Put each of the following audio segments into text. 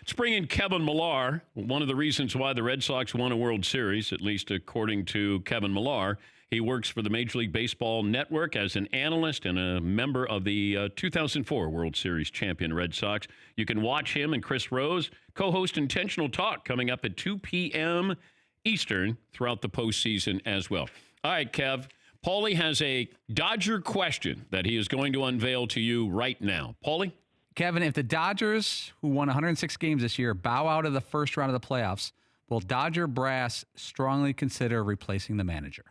Let's bring in Kevin Millar, one of the reasons why the Red Sox won a World Series, at least according to Kevin Millar. He works for the Major League Baseball Network as an analyst and a member of the 2004 World Series champion Red Sox. You can watch him and Chris Rose co-host Intentional Talk coming up at 2 p.m. Eastern throughout the postseason as well. All right, Kev. Paulie has a Dodger question that he is going to unveil to you right now. Paulie? Kevin, if the Dodgers, who won 106 games this year, bow out of the first round of the playoffs, will Dodger brass strongly consider replacing the manager?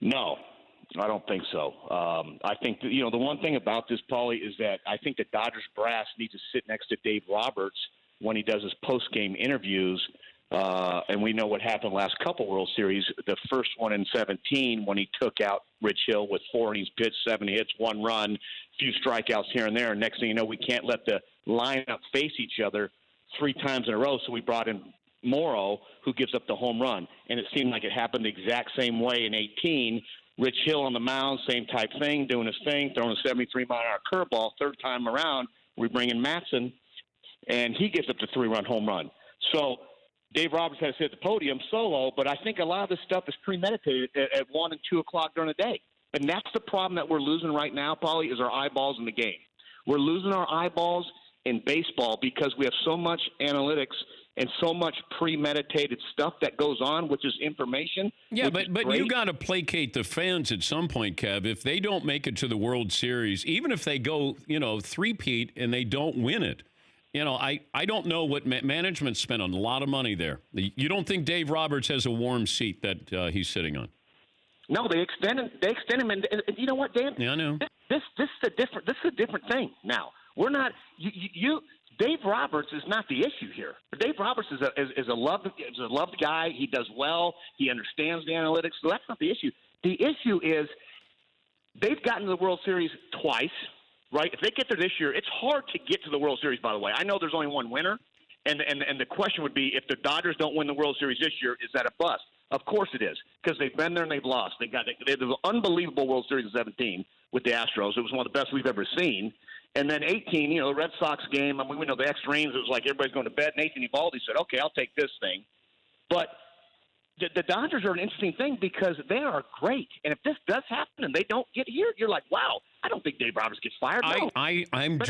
No, I don't think so. I think, the one thing about this, Paulie, is that I think the Dodgers brass needs to sit next to Dave Roberts when he does his post-game interviews. And we know what happened last couple World Series. The first one in 17 when he took out Rich Hill with 4 innings pitched, 7 hits, 1 run, few strikeouts here and there. And next thing you know, we can't let the lineup face each other 3 times in a row. So we brought in Morrow, who gives up the home run. And it seemed like it happened the exact same way in 18. Rich Hill on the mound, same type thing, doing his thing, throwing a 73-mile-an-hour curveball. Third time around, we bring in Matson, and he gives up the 3-run home run. So Dave Roberts had to sit at the podium solo, but I think a lot of this stuff is premeditated at 1 and 2 o'clock during the day. And that's the problem that we're losing right now, Paulie, is our eyeballs in the game. We're losing our eyeballs in baseball because we have so much analytics and so much premeditated stuff that goes on, which is information. Yeah, but you got to placate the fans at some point, Kev. If they don't make it to the World Series, even if they go, three-peat and they don't win it, I don't know what management spent on a lot of money there. You don't think Dave Roberts has a warm seat that he's sitting on? No, they extend him, and you know what, Dan? Yeah, I know. This is a different thing now. We're not you. Dave Roberts is not the issue here. Dave Roberts is a loved guy. He does well. He understands the analytics. So that's not the issue. The issue is they've gotten to the World Series twice, right? If they get there this year, it's hard to get to the World Series, by the way. I know there's only one winner, and the question would be, if the Dodgers don't win the World Series this year, is that a bust? Of course it is, because they've been there and they've lost. They had an unbelievable World Series in 17 with the Astros. It was one of the best we've ever seen. And then 18, the Red Sox game, we know the extra innings, it was like everybody's going to bed. Nathan Eovaldi said, okay, I'll take this thing. But the Dodgers are an interesting thing because they are great. And if this does happen and they don't get here, you're like, wow, I don't think Dave Roberts gets fired. No.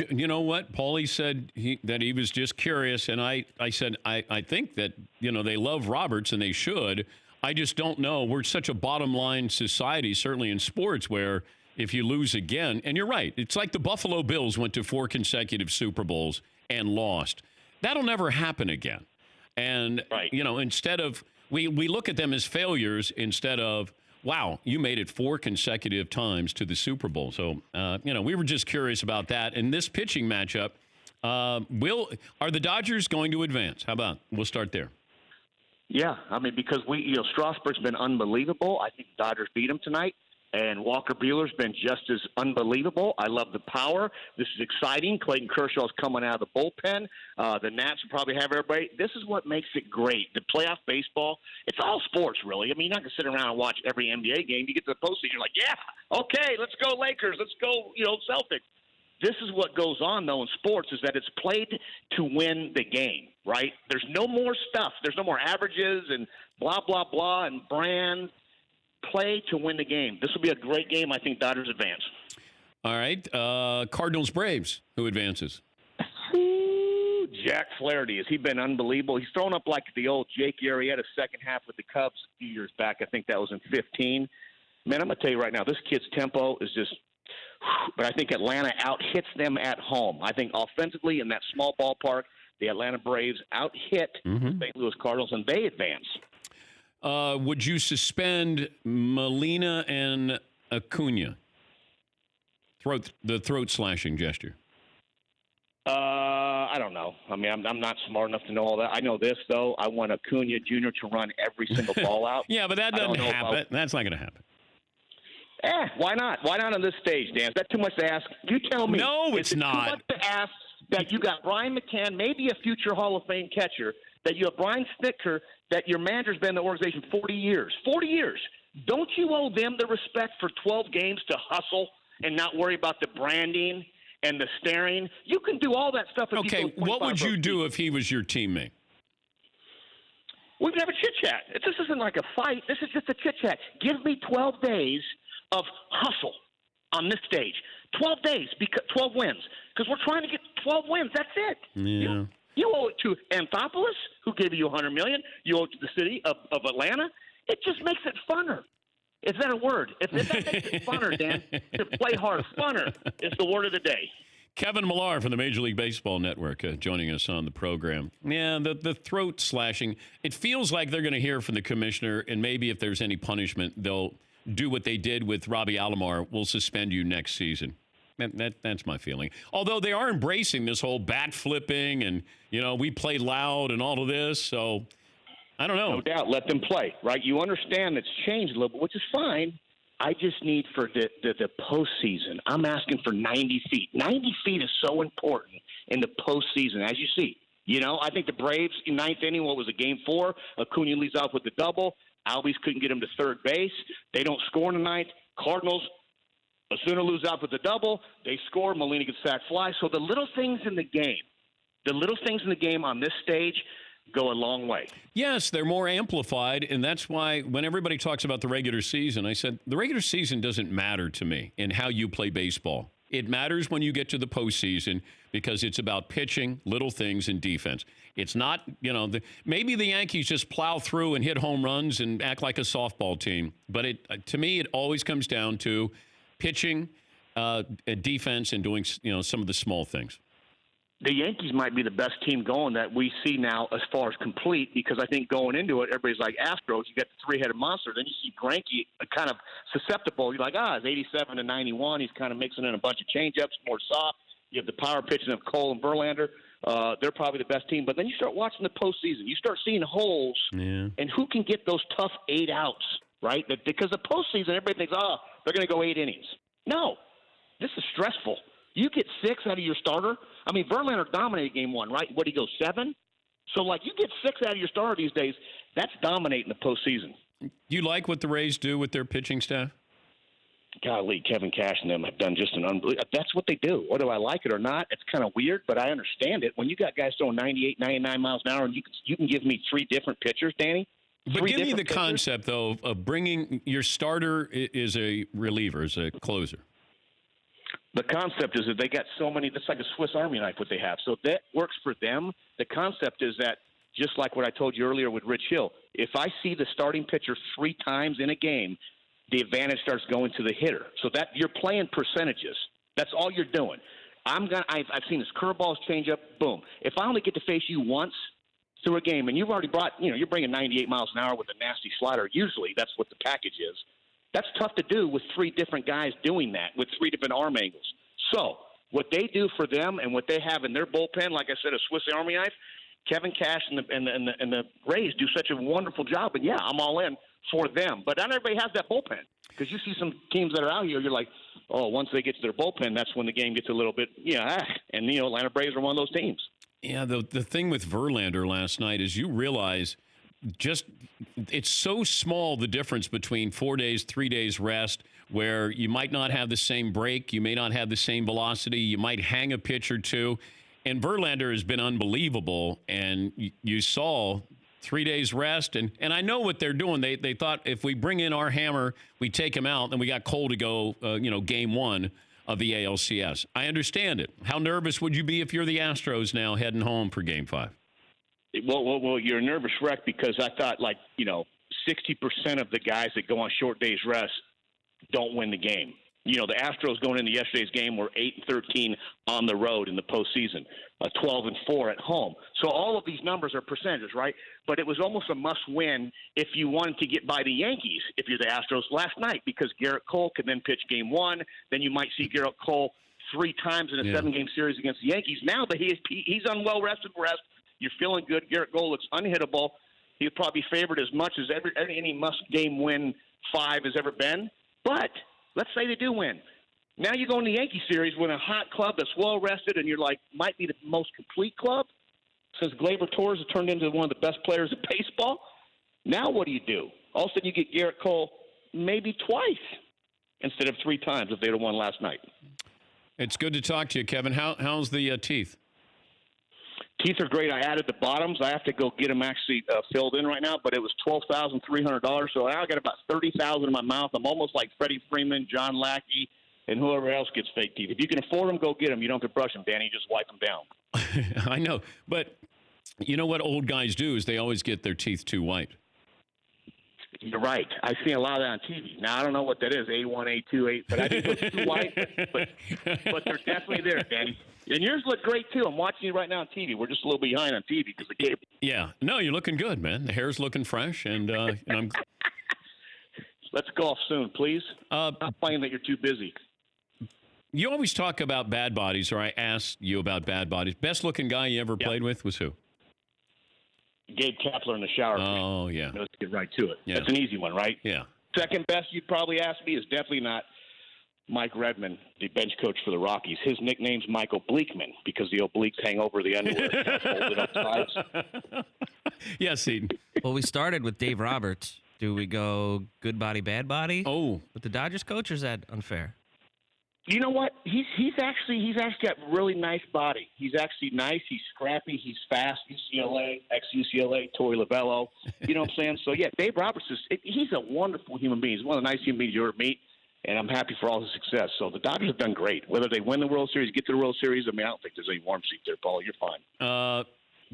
You know what? Paulie said that he was just curious. And I said, I think that, they love Roberts and they should. I just don't know. We're such a bottom line society, certainly in sports, where if you lose again, and you're right, it's like the Buffalo Bills went to 4 consecutive Super Bowls and lost. That'll never happen again. And, right. Instead of, we look at them as failures instead of, wow, you made it 4 consecutive times to the Super Bowl. So, we were just curious about that. And this pitching matchup, are the Dodgers going to advance? How about, we'll start there. Yeah, because Strasburg's been unbelievable. I think the Dodgers beat him tonight. And Walker Buehler's been just as unbelievable. I love the power. This is exciting. Clayton Kershaw's coming out of the bullpen. The Nats will probably have everybody. This is what makes it great. The playoff baseball, it's all sports, really. You're not going to sit around and watch every NBA game. You get to the postseason, you're like, yeah, okay, let's go Lakers. Let's go, Celtics. This is what goes on, though, in sports, is that it's played to win the game, right? There's no more stuff. There's no more averages and blah, blah, blah, and brands. Play to win the game. This will be a great game. I think Dodgers advance. All right. Cardinals Braves. Who advances? Jack Flaherty. Has he been unbelievable? He's thrown up like the old Jake Arrieta second half with the Cubs a few years back. I think that was in 15. Man, I'm going to tell you right now, this kid's tempo is just – but I think Atlanta out-hits them at home. I think offensively in that small ballpark, the Atlanta Braves out-hit the St. Louis Cardinals, and they advance. Would you suspend Molina and Acuna? The throat slashing gesture. I don't know. I'm not smart enough to know all that. I know this, though. I want Acuna Jr. to run every single ball out. Yeah, but that doesn't happen. That's not going to happen. Why not? Why not on this stage, Dan? Is that too much to ask? You tell me. No, it's not. Too much to ask that you got Brian McCann, maybe a future Hall of Fame catcher, that you have Brian Snitker, that your manager's been in the organization 40 years. 40 years. Don't you owe them the respect for 12 games to hustle and not worry about the branding and the staring. You can do all that stuff. If Okay, you go what would you do if he was your teammate? We can have a chit-chat. This isn't like a fight. This is just a chit-chat. Give me 12 days of hustle on this stage. 12 days, 12 wins. Because we're trying to get 12 wins. That's it. Yeah. You owe it to Anthopoulos, who gave you $100 million. You owe it to the city of Atlanta. It just makes it funner. Is that a word? If that makes it funner, Dan, to play hard. Funner is the word of the day. Kevin Millar from the Major League Baseball Network joining us on the program. Yeah, the throat slashing. It feels like they're going to hear from the commissioner, and maybe if there's any punishment, they'll do what they did with Robbie Alomar. We'll suspend you next season. That's my feeling. Although they are embracing this whole bat flipping and, we play loud and all of this. So I don't know. No doubt. Let them play, right? You understand it's changed a little bit, which is fine. I just need for the postseason. I'm asking for 90 feet. 90 feet is so important in the postseason, as you see. I think the Braves, in ninth inning, what was it, game 4? Acuna leads off with the double. Albies couldn't get him to third base. They don't score in the ninth. Cardinals, Osuna loses out with the double. They score. Molina gets sack fly. So the little things in the game on this stage go a long way. Yes, they're more amplified, and that's why when everybody talks about the regular season, I said the regular season doesn't matter to me in how you play baseball. It matters when you get to the postseason because it's about pitching, little things, and defense. It's not, maybe the Yankees just plow through and hit home runs and act like a softball team, but to me, it always comes down to pitching, defense, and doing, some of the small things. The Yankees might be the best team going that we see now as far as complete, because I think going into it, everybody's like Astros, you got the three-headed monster. Then you see Greinke kind of susceptible. You're like, it's 87 to 91. He's kind of mixing in a bunch of changeups, more soft. You have the power pitching of Cole and Verlander. They're probably the best team. But then you start watching the postseason. You start seeing holes, and who can get those tough 8 outs, right? Because the postseason, everybody thinks, they're going to go 8 innings. No, this is stressful. You get 6 out of your starter. I mean, Verlander dominated game 1, right? What, he goes 7? So, you get 6 out of your starter these days. That's dominating the postseason. You like what the Rays do with their pitching staff? Golly, Kevin Cash and them have done just an unbelievable. That's what they do. Whether I like it or not, it's kind of weird, but I understand it. When you got guys throwing 98, 99 miles an hour, and you can give me 3 different pitchers, Danny. But give me the concept, though, of bringing your starter is a reliever, is a closer. The concept is that they got so many, it's like a Swiss Army knife what they have. So that works for them. The concept is that, just like what I told you earlier with Rich Hill, if I see the starting pitcher 3 times in a game, the advantage starts going to the hitter. So that you're playing percentages. That's all you're doing. I've seen this curveballs change up, boom. If I only get to face you once through a game, and you've already brought, you're bringing 98 miles an hour with a nasty slider, usually that's what the package is. That's tough to do with 3 different guys doing that, with 3 different arm angles. So what they do for them and what they have in their bullpen, like I said, a Swiss Army knife, Kevin Cash and the Rays do such a wonderful job. And, yeah, I'm all in for them. But not everybody has that bullpen, because you see some teams that are out here, you're like, once they get to their bullpen, that's when the game gets a little bit, and, Atlanta Braves are one of those teams. Yeah, the thing with Verlander last night is you realize it's so small, the difference between 4 days, 3 days rest, where you might not have the same break, you may not have the same velocity, you might hang a pitch or 2. And Verlander has been unbelievable, and you saw 3 days rest. And I know what they're doing. They thought if we bring in our hammer, we take him out, then we got Cole to go, game 1 of the ALCS. I understand it. How nervous would you be if you're the Astros now heading home for Game 5? Well, you're a nervous wreck, because I thought 60% of the guys that go on short days rest don't win the game. The Astros going into yesterday's game were 8-13 on the road in the postseason, 12-4 at home. So all of these numbers are percentages, right? But it was almost a must-win if you wanted to get by the Yankees, if you're the Astros last night, because Garrett Cole could then pitch game 1. Then you might see Garrett Cole 3 times in a 7-game series against the Yankees. Now that he's on well-rested rest, you're feeling good. Garrett Cole looks unhittable. He'll probably be favored as much as any must-game win 5 has ever been. But let's say they do win. Now you go in the Yankee series with a hot club that's well-rested, and you're might be the most complete club since Gleyber Torres has turned into one of the best players in baseball. Now what do? All of a sudden you get Garrett Cole maybe twice instead of 3 times if they'd have won last night. It's good to talk to you, Kevin. How's the teeth? Teeth are great. I added the bottoms. I have to go get them actually filled in right now, but it was $12,300. So now I got about $30,000 in my mouth. I'm almost like Freddie Freeman, John Lackey, and whoever else gets fake teeth. If you can afford them, go get them. You don't have to brush them, Danny. Just wipe them down. I know, but you know what old guys do is they always get their teeth too white. You're right. I see a lot of that on TV. Now, I don't know what that is, A1, A2, A, but I think it's too white, but they're definitely there, Danny. And yours look great, too. I'm watching you right now on TV. We're just a little behind on TV because of cable. Yeah. No, you're looking good, man. The hair's looking fresh, and I'm... Let's golf soon, please. Not playing that you're too busy. You always talk about bad bodies, or I asked you about bad bodies. Best-looking guy you ever played with was who? Gabe Kapler in the shower. Oh, yeah. Let's get right to it. Yeah. That's an easy one, right? Yeah. Second best you'd probably ask me is definitely not Mike Redmond, the bench coach for the Rockies. His nickname's Michael Bleekman because the obliques hang over the underwear. Folded up sides. Yes, Eden. Well, we started with Dave Roberts. Do we go good body, bad body? Oh. With the Dodgers coach, or is that unfair? You know what? He's actually got really nice body. He's actually nice. He's scrappy. He's fast. UCLA, ex-UCLA, Torey Lovello. You know what I'm saying? So, yeah, Dave Roberts, he's a wonderful human being. He's one of the nice human beings you ever meet, and I'm happy for all his success. So the Dodgers have done great. Whether they win the World Series, get to the World Series, I mean, I don't think there's any warm seat there, Paul. You're fine.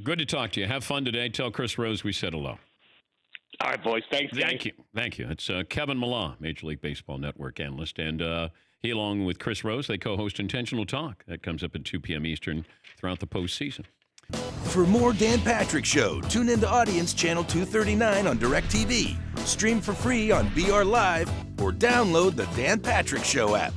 Good to talk to you. Have fun today. Tell Chris Rose we said hello. All right, boys. Thanks. Thank you. It's Kevin Millar, Major League Baseball Network analyst, and he, along with Chris Rose, they co-host Intentional Talk. That comes up at 2 p.m. Eastern throughout the postseason. For more Dan Patrick Show, tune into Audience Channel 239 on DirecTV. Stream for free on BR Live or download the Dan Patrick Show app.